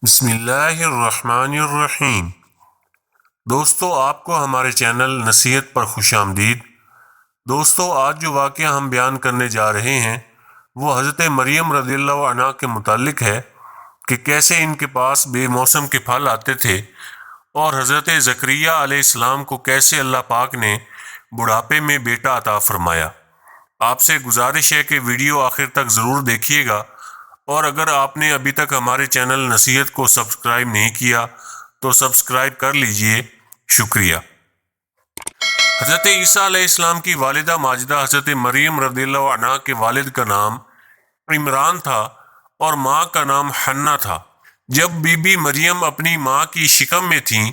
بسم اللہ الرحمن الرحیم۔ دوستو، آپ کو ہمارے چینل نصیحت پر خوش آمدید۔ دوستو، آج جو واقعہ ہم بیان کرنے جا رہے ہیں وہ حضرت مریم رضی اللہ عنہا کے متعلق ہے کہ کیسے ان کے پاس بے موسم کے پھل آتے تھے اور حضرت زکریا علیہ السلام کو کیسے اللہ پاک نے بڑھاپے میں بیٹا عطا فرمایا۔ آپ سے گزارش ہے کہ ویڈیو آخر تک ضرور دیکھیے گا، اور اگر آپ نے ابھی تک ہمارے چینل نصیحت کو سبسکرائب نہیں کیا تو سبسکرائب کر لیجئے، شکریہ۔ حضرت عیسیٰ علیہ السلام کی والدہ ماجدہ حضرت مریم رضی اللہ عنہا کے والد کا نام عمران تھا اور ماں کا نام حنا تھا۔ جب بی بی مریم اپنی ماں کی شکم میں تھیں،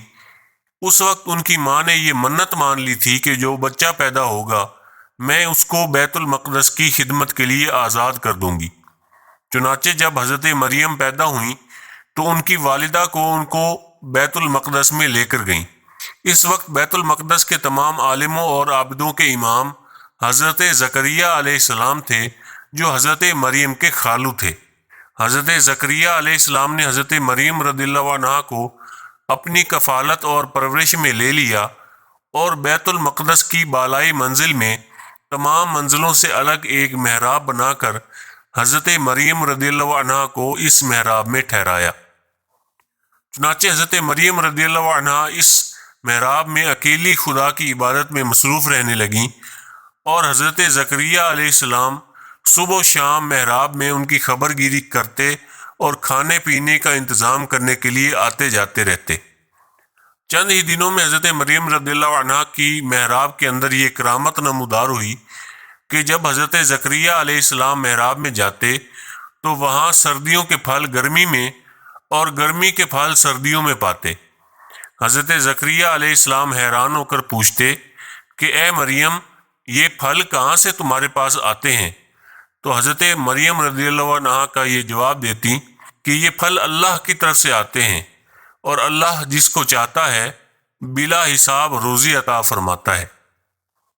اس وقت ان کی ماں نے یہ منت مان لی تھی کہ جو بچہ پیدا ہوگا میں اس کو بیت المقدس کی خدمت کے لیے آزاد کر دوں گی۔ چنانچہ جب حضرت مریم پیدا ہوئیں تو ان کی والدہ ان کو بیت المقدس میں لے کر گئیں۔ اس وقت بیت المقدس کے تمام عالموں اور عابدوں کے امام حضرت زکریا علیہ السلام تھے، جو حضرت مریم کے خالو تھے۔ حضرت زکریا علیہ السلام نے حضرت مریم رضی اللہ عنہا کو اپنی کفالت اور پرورش میں لے لیا اور بیت المقدس کی بالائی منزل میں تمام منزلوں سے الگ ایک محراب بنا کر حضرت مریم رضی اللہ عنہا کو اس محراب میں ٹھہرایا۔ چنانچہ حضرت مریم رضی اللہ عنہا اس محراب میں اکیلی خدا کی عبادت میں مصروف رہنے لگیں، اور حضرت زکریا علیہ السلام صبح و شام محراب میں ان کی خبر گیری کرتے اور کھانے پینے کا انتظام کرنے کے لیے آتے جاتے رہتے۔ چند ہی دنوں میں حضرت مریم رضی اللہ عنہا کی محراب کے اندر یہ کرامت نمودار ہوئی کہ جب حضرت زکریا علیہ السلام محراب میں جاتے تو وہاں سردیوں کے پھل گرمی میں اور گرمی کے پھل سردیوں میں پاتے۔ حضرت زکریا علیہ السلام حیران ہو کر پوچھتے کہ اے مریم، یہ پھل کہاں سے تمہارے پاس آتے ہیں؟ تو حضرت مریم رضی اللہ عنہا کا یہ جواب دیتی کہ یہ پھل اللہ کی طرف سے آتے ہیں، اور اللہ جس کو چاہتا ہے بلا حساب روزی عطا فرماتا ہے۔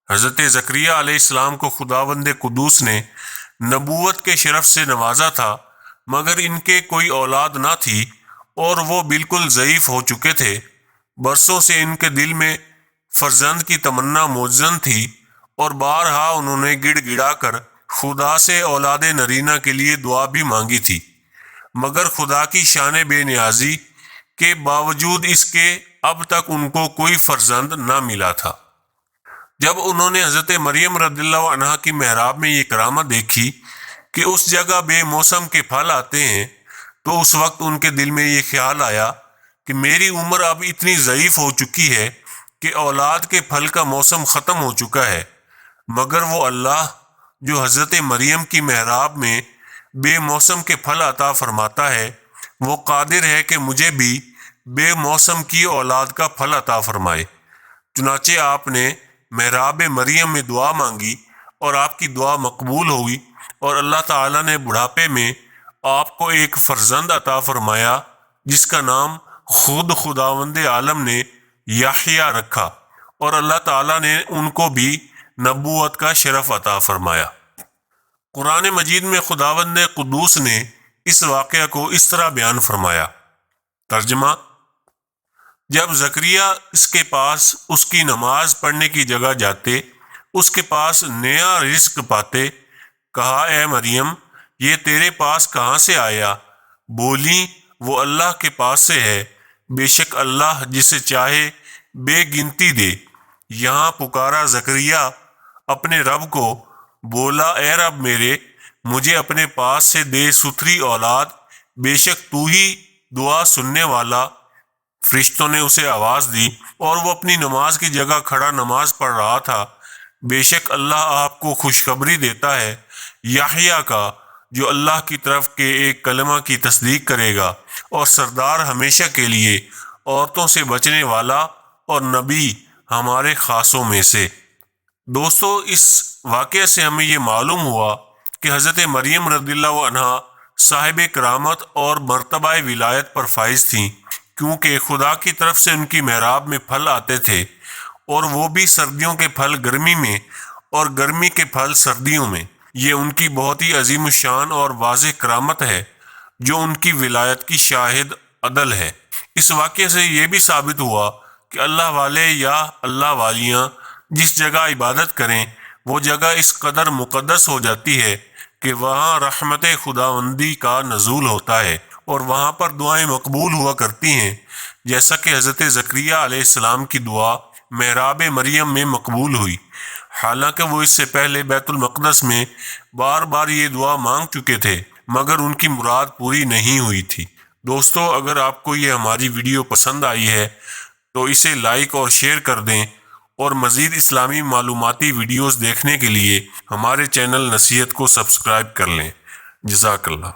حضرت زکریا علیہ السلام کو خداوند قدوس نے نبوت کے شرف سے نوازا تھا، مگر ان کے کوئی اولاد نہ تھی اور وہ بالکل ضعیف ہو چکے تھے۔ برسوں سے ان کے دل میں فرزند کی تمنا موجزن تھی، اور بارہا انہوں نے گڑ گڑا کر خدا سے اولاد نرینہ کے لیے دعا بھی مانگی تھی، مگر خدا کی شان بے نیازی کے باوجود اس کے اب تک ان کو کوئی فرزند نہ ملا تھا۔ جب انہوں نے حضرت مریم رضی اللہ عنہا کی محراب میں یہ کرامت دیکھی کہ اس جگہ بے موسم کے پھل آتے ہیں، تو اس وقت ان کے دل میں یہ خیال آیا کہ میری عمر اب اتنی ضعیف ہو چکی ہے کہ اولاد کے پھل کا موسم ختم ہو چکا ہے، مگر وہ اللہ جو حضرت مریم کی محراب میں بے موسم کے پھل عطا فرماتا ہے، وہ قادر ہے کہ مجھے بھی بے موسم کی اولاد کا پھل عطا فرمائے۔ چنانچہ آپ نے محراب مریم میں دعا مانگی اور آپ کی دعا مقبول ہوئی، اور اللہ تعالیٰ نے بڑھاپے میں آپ کو ایک فرزند عطا فرمایا جس کا نام خود خداوند عالم نے یحییٰ رکھا، اور اللہ تعالیٰ نے ان کو بھی نبوت کا شرف عطا فرمایا۔ قرآن مجید میں خداوند قدوس نے اس واقعہ کو اس طرح بیان فرمایا۔ ترجمہ: جب زکریا اس کے پاس اس کی نماز پڑھنے کی جگہ جاتے، اس کے پاس نیا رزق پاتے، کہا اے مریم، یہ تیرے پاس کہاں سے آیا؟ بولی وہ اللہ کے پاس سے ہے، بے شک اللہ جسے چاہے بے گنتی دے۔ یہاں پکارا زکریا اپنے رب کو، بولا اے رب میرے، مجھے اپنے پاس سے دے ستھری اولاد، بے شک تو ہی دعا سننے والا۔ فرشتوں نے اسے آواز دی اور وہ اپنی نماز کی جگہ کھڑا نماز پڑھ رہا تھا، بے شک اللہ آپ کو خوشخبری دیتا ہے یحییٰ کا، جو اللہ کی طرف کے ایک کلمہ کی تصدیق کرے گا، اور سردار ہمیشہ کے لیے، عورتوں سے بچنے والا اور نبی ہمارے خاصوں میں سے۔ دوستو، اس واقعے سے ہمیں یہ معلوم ہوا کہ حضرت مریم رضی اللہ عنہا صاحب کرامت اور مرتبہ ولایت پر فائز تھیں، کیونکہ خدا کی طرف سے ان کی محراب میں پھل آتے تھے، اور وہ بھی سردیوں کے پھل گرمی میں اور گرمی کے پھل سردیوں میں۔ یہ ان کی بہت ہی عظیم الشان اور واضح کرامت ہے جو ان کی ولایت کی شاہد عدل ہے۔ اس واقعے سے یہ بھی ثابت ہوا کہ اللہ والے یا اللہ والیاں جس جگہ عبادت کریں وہ جگہ اس قدر مقدس ہو جاتی ہے کہ وہاں رحمت خداوندی کا نزول ہوتا ہے اور وہاں پر دعائیں مقبول ہوا کرتی ہیں، جیسا کہ حضرت زکریہ علیہ السلام کی دعا محراب مریم میں مقبول ہوئی، حالانکہ وہ اس سے پہلے بیت المقدس میں بار بار یہ دعا مانگ چکے تھے مگر ان کی مراد پوری نہیں ہوئی تھی۔ دوستو، اگر آپ کو یہ ہماری ویڈیو پسند آئی ہے تو اسے لائک اور شیئر کر دیں، اور مزید اسلامی معلوماتی ویڈیوز دیکھنے کے لیے ہمارے چینل نصیحت کو سبسکرائب کر لیں۔ جزاک اللہ۔